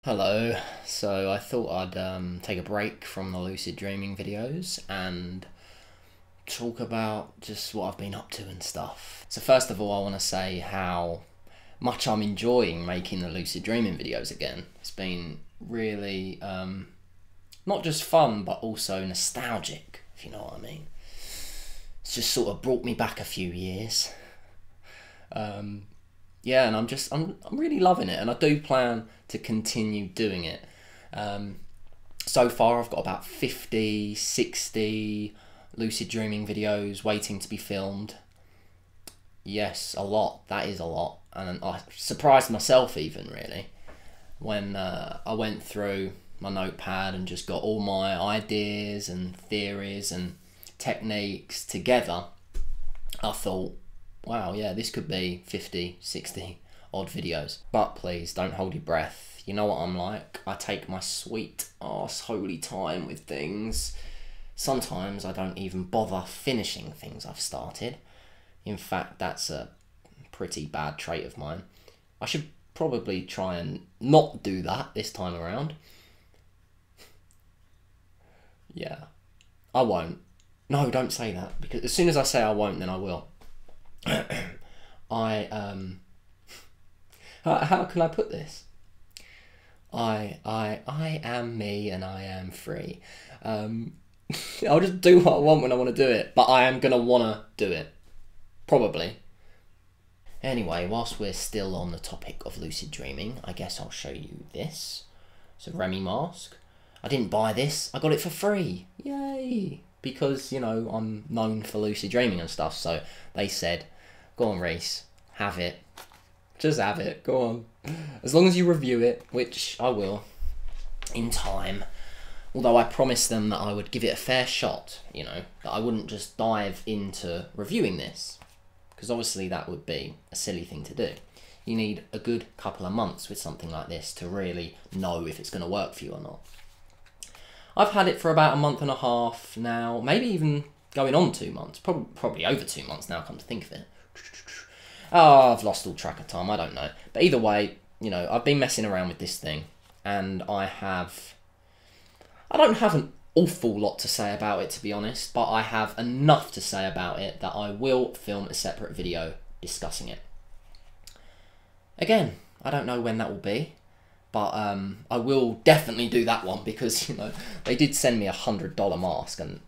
Hello, so I thought I'd take a break from the lucid dreaming videos and talk about just what I've been up to and stuff. So first of all, I want to say how much I'm enjoying making the lucid dreaming videos again. It's been really not just fun but also nostalgic, if you know what I mean. It's just sort of brought me back a few years. Yeah, and I'm really loving it, and I do plan to continue doing it. So far I've got about 50, 60 lucid dreaming videos waiting to be filmed. Yes, a lot. That is a lot, and I surprised myself even really when I went through my notepad and just got all my ideas and theories and techniques together. I thought, wow, yeah, this could be 50, 60 odd videos. But please, don't hold your breath. You know what I'm like. I take my sweet arse holy time with things. Sometimes I don't even bother finishing things I've started. In fact, that's a pretty bad trait of mine. I should probably try and not do that this time around. Yeah, I won't. No, don't say that, because as soon as I say I won't, then I will. How can I put this? I am me and I am free. I'll just do what I want when I want to do it, but I am gonna wanna do it, probably. Anyway, whilst we're still on the topic of lucid dreaming, I guess I'll show you this. It's a Remee mask. I didn't buy this, I got it for free. Yay! Because, you know, I'm known for lucid dreaming and stuff, so they said, go on, Reese, have it. Just have it, go on. As long as you review it, which I will, in time. Although I promised them that I would give it a fair shot, you know, that I wouldn't just dive into reviewing this. Because obviously that would be a silly thing to do. You need a good couple of months with something like this to really know if it's going to work for you or not. I've had it for about a month and a half now, maybe even going on 2 months, probably over 2 months now, come to think of it. Oh, I've lost all track of time, I don't know. But either way, you know, I've been messing around with this thing, and I don't have an awful lot to say about it, to be honest, but I have enough to say about it that I will film a separate video discussing it. Again, I don't know when that will be, but I will definitely do that one, because, you know, they did send me $100 mask, and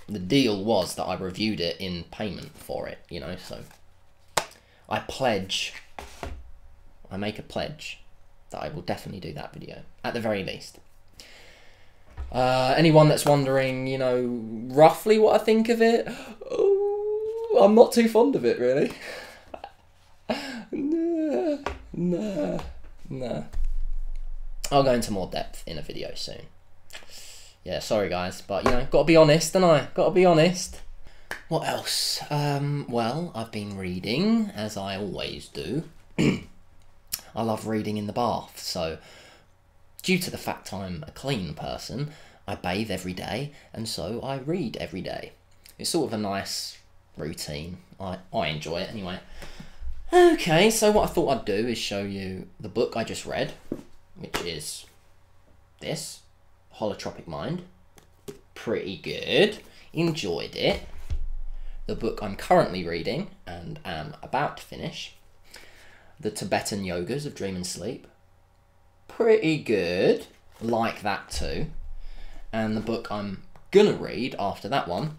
the deal was that I reviewed it in payment for it, you know, so I make a pledge that I will definitely do that video, at the very least. Anyone that's wondering, you know, roughly what I think of it, oh, I'm not too fond of it, really. Nah. I'll go into more depth in a video soon. Yeah, sorry guys, but, you know, gotta be honest, and I gotta be honest. What else? Well, I've been reading, as I always do. I love reading in the bath, so due to the fact I'm a clean person, I bathe every day, and so I read every day. It's sort of a nice routine. I enjoy it anyway. Okay, so what I thought I'd do is show you the book I just read, which is this, Holotropic Mind. Pretty good. Enjoyed it. The book I'm currently reading and am about to finish, The Tibetan Yogas of Dream and Sleep. Pretty good. Like that too. And the book I'm gonna read after that one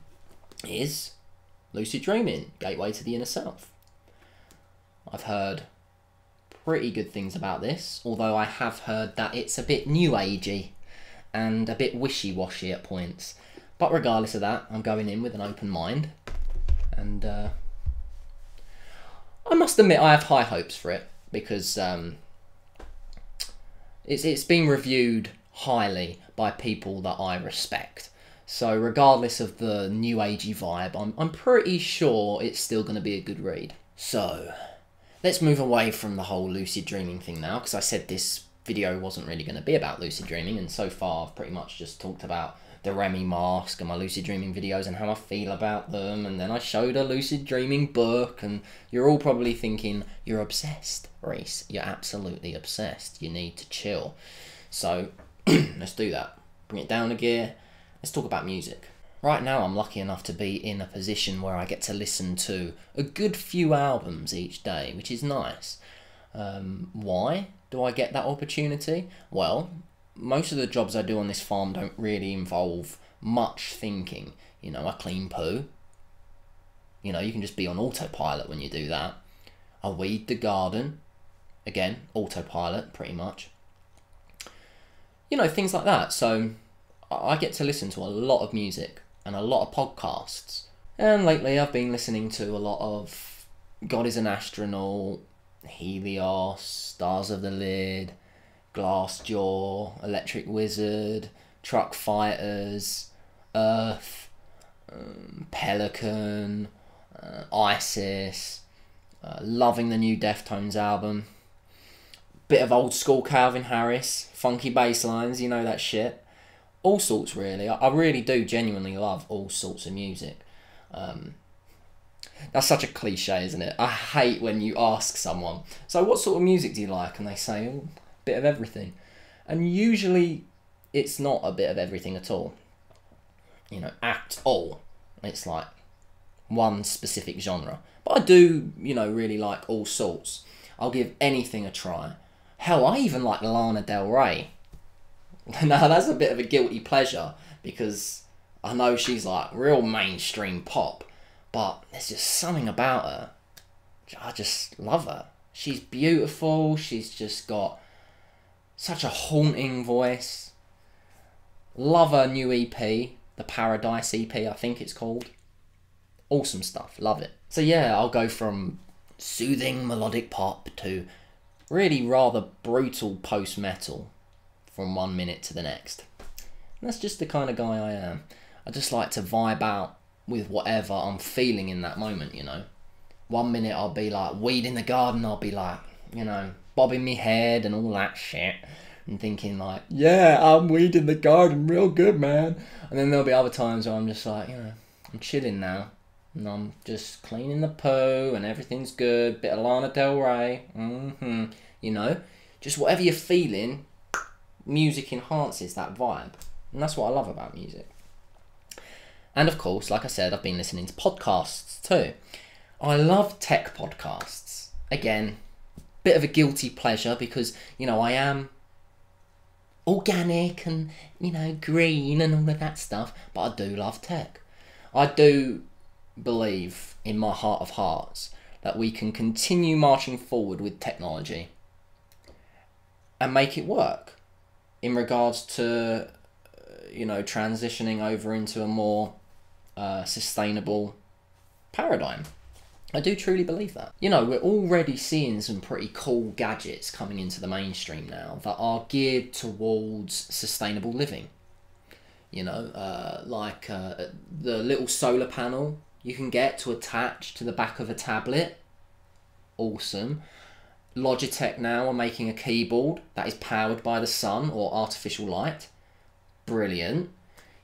is Lucid Dreaming, Gateway to the Inner Self. I've heard pretty good things about this, although I have heard that it's a bit new agey and a bit wishy-washy at points. But regardless of that, I'm going in with an open mind, and I must admit I have high hopes for it, because it's been reviewed highly by people that I respect. So regardless of the new agey vibe, I'm pretty sure it's still going to be a good read. So let's move away from the whole lucid dreaming thing now, because I said this video wasn't really going to be about lucid dreaming, and so far I've pretty much just talked about the Remee mask and my lucid dreaming videos and how I feel about them, and then I showed a lucid dreaming book, and you're all probably thinking, you're obsessed, Reese. You're absolutely obsessed. You need to chill. So let's do that. Bring it down a gear. Let's talk about music. Right now I'm lucky enough to be in a position where I get to listen to a good few albums each day, which is nice. Why do I get that opportunity? Well, most of the jobs I do on this farm don't really involve much thinking. You know, I clean poo. You know, you can just be on autopilot when you do that. I weed the garden. Again, autopilot, pretty much. You know, things like that. So I get to listen to a lot of music and a lot of podcasts. And lately I've been listening to a lot of God is an Astronaut, Helios, Stars of the Lid, Glassjaw, Electric Wizard, Truck Fighters, Earth, Pelican, Isis, loving the new Deftones album, bit of old school Calvin Harris, funky bass lines, you know that shit. All sorts, really. I really do genuinely love all sorts of music. That's such a cliche, isn't it? I hate when you ask someone, so what sort of music do you like? And they say, oh, a bit of everything. And usually it's not a bit of everything at all. You know, at all. It's like one specific genre. But I do, you know, really like all sorts. I'll give anything a try. Hell, I even like Lana Del Rey. Now, that's a bit of a guilty pleasure because I know she's like real mainstream pop, but there's just something about her. I just love her. She's beautiful. She's just got such a haunting voice. Love her new EP, the Paradise EP, I think it's called. Awesome stuff. Love it. So yeah, I'll go from soothing melodic pop to really rather brutal post-metal from 1 minute to the next. And that's just the kind of guy I am. I just like to vibe out with whatever I'm feeling in that moment, you know. 1 minute I'll be like weed in the garden, I'll be like, you know, bobbing me head and all that shit and thinking like, yeah, I'm weed in the garden real good, man. And then there'll be other times where I'm just like, you know, I'm chilling now and I'm just cleaning the poo and everything's good, bit of Lana Del Rey, you know, just whatever you're feeling, music enhances that vibe. And that's what I love about music. And of course, like I said, I've been listening to podcasts too. I love tech podcasts. Again, bit of a guilty pleasure because, you know, I am organic and, you know, green and all of that stuff, but I do love tech. I do believe in my heart of hearts that we can continue marching forward with technology and make it work in regards to, you know, transitioning over into a more sustainable paradigm. I do truly believe that. You know, we're already seeing some pretty cool gadgets coming into the mainstream now that are geared towards sustainable living. You know, like the little solar panel you can get to attach to the back of a tablet. Awesome. Logitech now are making a keyboard that is powered by the sun or artificial light. Brilliant.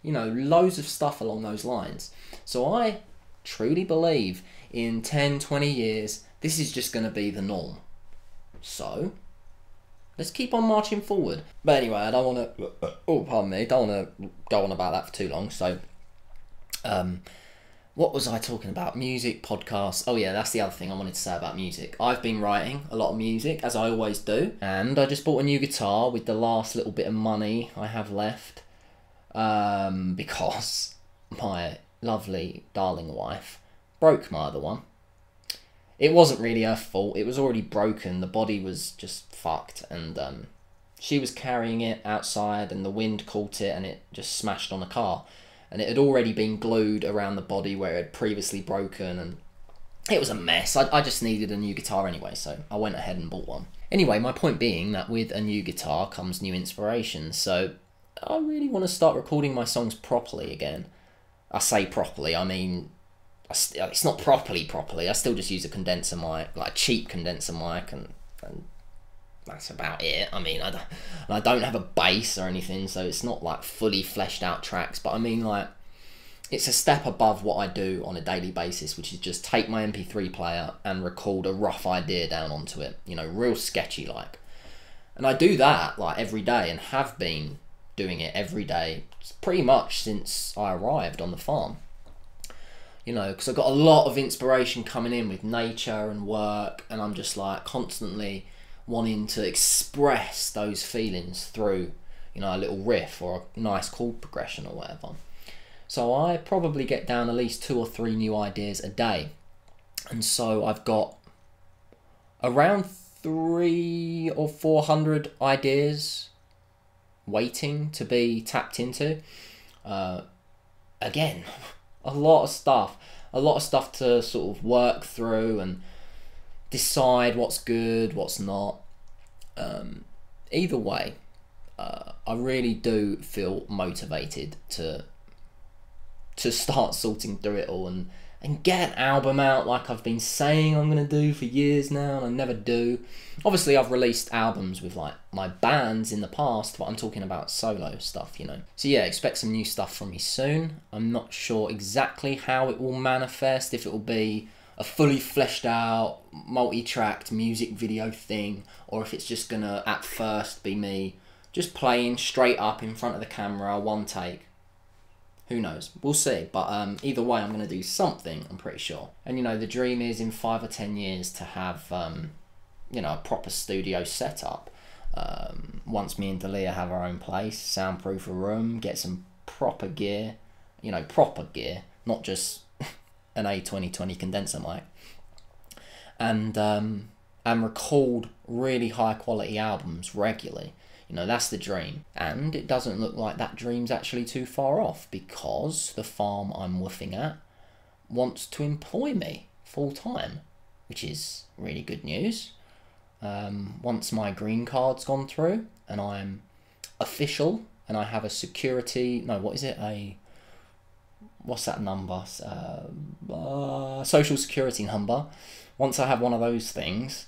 You know, loads of stuff along those lines. So I truly believe in 10, 20 years, this is just going to be the norm. So let's keep on marching forward. But anyway, I don't want to, oh, pardon me, don't want to go on about that for too long. So, what was I talking about? Music, podcasts. Oh yeah, that's the other thing I wanted to say about music. I've been writing a lot of music, as I always do. And I just bought a new guitar with the last little bit of money I have left. Because my lovely, darling wife broke my other one. It wasn't really her fault. It was already broken. The body was just fucked. And she was carrying it outside and the wind caught it and it just smashed on a car. And it had already been glued around the body where it had previously broken, and it was a mess. I just needed a new guitar anyway, so I went ahead and bought one. Anyway, my point being that with a new guitar comes new inspiration, so I really want to start recording my songs properly again. I say properly, I mean, it's not properly. I still just use a condenser mic, like a cheap condenser mic, and that's about it. I mean, I don't have a bass or anything, so it's not like fully fleshed out tracks, but I mean, like, it's a step above what I do on a daily basis, which is just take my MP3 player and record a rough idea down onto it, you know, real sketchy like. And I do that like every day, and have been doing it every day pretty much since I arrived on the farm. You know, because I've got a lot of inspiration coming in with nature and work, and I'm just like constantly wanting to express those feelings through, you know, a little riff or a nice chord progression or whatever. So I probably get down at least 2 or 3 new ideas a day. And so I've got around 300 or 400 ideas waiting to be tapped into. Again, a lot of stuff to sort of work through and decide what's good, what's not. Either way, I really do feel motivated to start sorting through it all and get an album out like I've been saying I'm going to do for years now, and I never do. Obviously, I've released albums with like my bands in the past, but I'm talking about solo stuff, you know. So yeah, expect some new stuff from me soon. I'm not sure exactly how it will manifest, if it will be a fully fleshed out, multi-tracked music video thing, or if it's just going to, at first, be me just playing straight up in front of the camera, one take. Who knows? We'll see. But either way, I'm going to do something, I'm pretty sure. And, you know, the dream is in 5 or 10 years to have, you know, a proper studio setup. Once me and Dalia have our own place, soundproof a room, get some proper gear. You know, proper gear. Not just an A2020 condenser mic. And record really high quality albums regularly. You know, that's the dream. And it doesn't look like that dream's actually too far off, because the farm I'm woofing at wants to employ me full time, which is really good news. Once my green card's gone through and I'm official and I have a security, no, what is it? What's that number? Social security number. Once I have one of those things,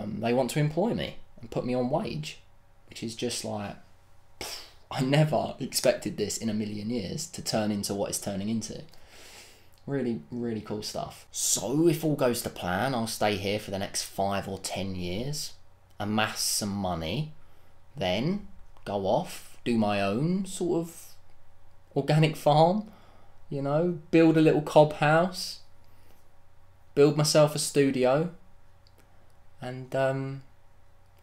they want to employ me and put me on wage. Which is just like, I never expected this in a million years to turn into what it's turning into. Really, really cool stuff. So if all goes to plan, I'll stay here for the next 5 or 10 years, amass some money, then go off, do my own sort of organic farm, you know, build a little cob house, build myself a studio, and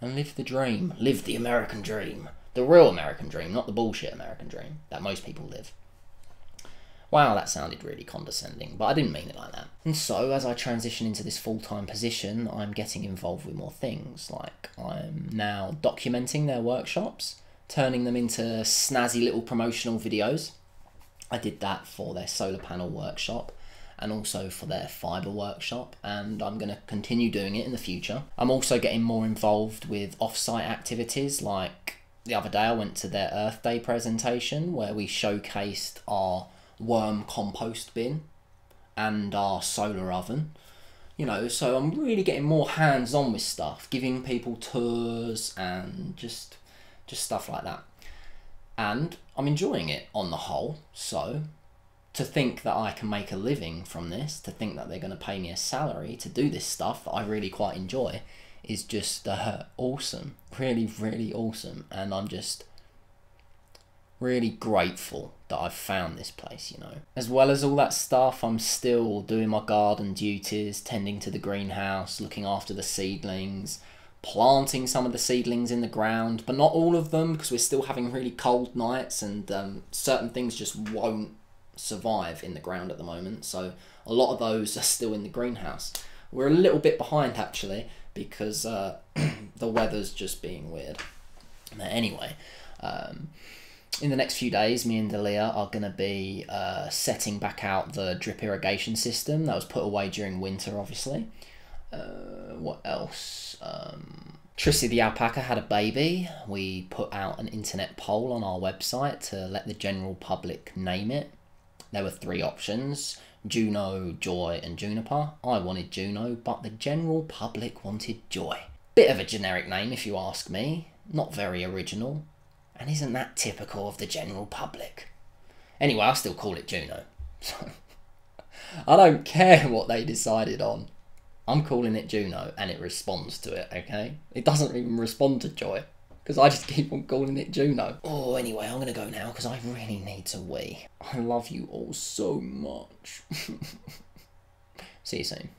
live the dream. Live the American dream. The real American dream, not the bullshit American dream that most people live. Wow, that sounded really condescending, but I didn't mean it like that. And so, as I transition into this full-time position, I'm getting involved with more things. Like, I'm now documenting their workshops, turning them into snazzy little promotional videos. I did that for their solar panel workshop, and also for their fibre workshop, and I'm going to continue doing it in the future. I'm also getting more involved with off-site activities, like the other day I went to their Earth Day presentation where we showcased our worm compost bin and our solar oven. You know, so I'm really getting more hands-on with stuff, giving people tours and just stuff like that. And I'm enjoying it on the whole, so to think that I can make a living from this, to think that they're going to pay me a salary to do this stuff that I really quite enjoy, is just awesome. Really, really awesome. And I'm just really grateful that I've found this place, you know. As well as all that stuff, I'm still doing my garden duties, tending to the greenhouse, looking after the seedlings, planting some of the seedlings in the ground, but not all of them, because we're still having really cold nights, and certain things just won't survive in the ground at the moment, so a lot of those are still in the greenhouse. We're a little bit behind actually, because the weather's just being weird. But anyway, in the next few days, me and Dalia are going to be setting back out the drip irrigation system that was put away during winter, obviously. What else? Trissy the alpaca had a baby. We put out an internet poll on our website to let the general public name it. There were 3 options: Juno, Joy and Juniper. I wanted Juno, but the general public wanted Joy. Bit of a generic name if you ask me. Not very original. And isn't that typical of the general public? Anyway, I still call it Juno. So I don't care what they decided on. I'm calling it Juno and it responds to it, okay? It doesn't even respond to Joy because I just keep on calling it Juno. Oh, anyway, I'm going to go now because I really need to wee. I love you all so much. See you soon.